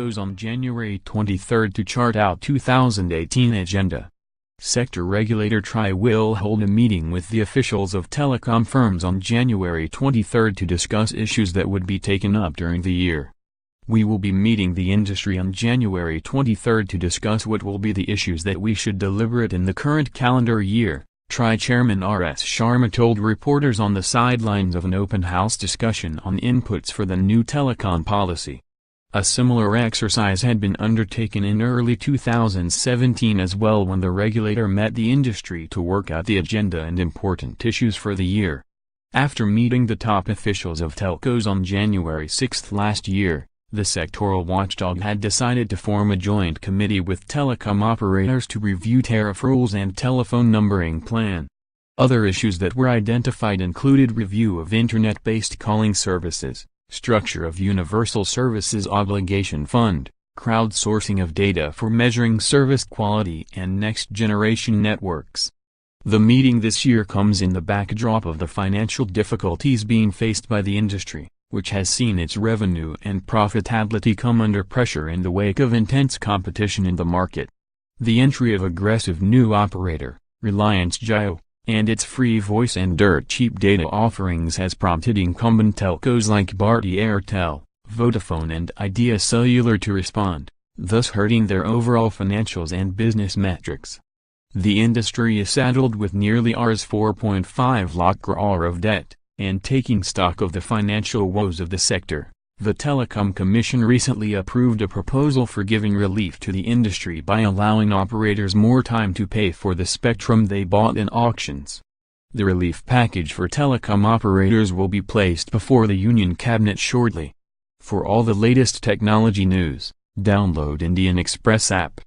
telcos on January 23 to chart out 2018 agenda. Sector regulator TRAI will hold a meeting with the officials of telecom firms on January 23 to discuss issues that would be taken up during the year. We will be meeting the industry on January 23 to discuss what will be the issues that we should deliberate in the current calendar year, TRAI Chairman R.S. Sharma told reporters on the sidelines of an open house discussion on inputs for the new telecom policy. A similar exercise had been undertaken in early 2017 as well, when the regulator met the industry to work out the agenda and important issues for the year. After meeting the top officials of telcos on January 6 last year, the sectoral watchdog had decided to form a joint committee with telecom operators to review tariff rules and telephone numbering plan. Other issues that were identified included review of internet-based calling services, structure of Universal Services Obligation Fund, crowdsourcing of data for measuring service quality, and next-generation networks. The meeting this year comes in the backdrop of the financial difficulties being faced by the industry, which has seen its revenue and profitability come under pressure in the wake of intense competition in the market. The entry of aggressive new operator, Reliance Jio, and its free voice and dirt-cheap data offerings has prompted incumbent telcos like Bharti Airtel, Vodafone and Idea Cellular to respond, thus hurting their overall financials and business metrics. The industry is saddled with nearly Rs 4.5 lakh crore of debt. And taking stock of the financial woes of the sector, the Telecom Commission recently approved a proposal for giving relief to the industry by allowing operators more time to pay for the spectrum they bought in auctions. The relief package for telecom operators will be placed before the Union Cabinet shortly. For all the latest technology news, download Indian Express app.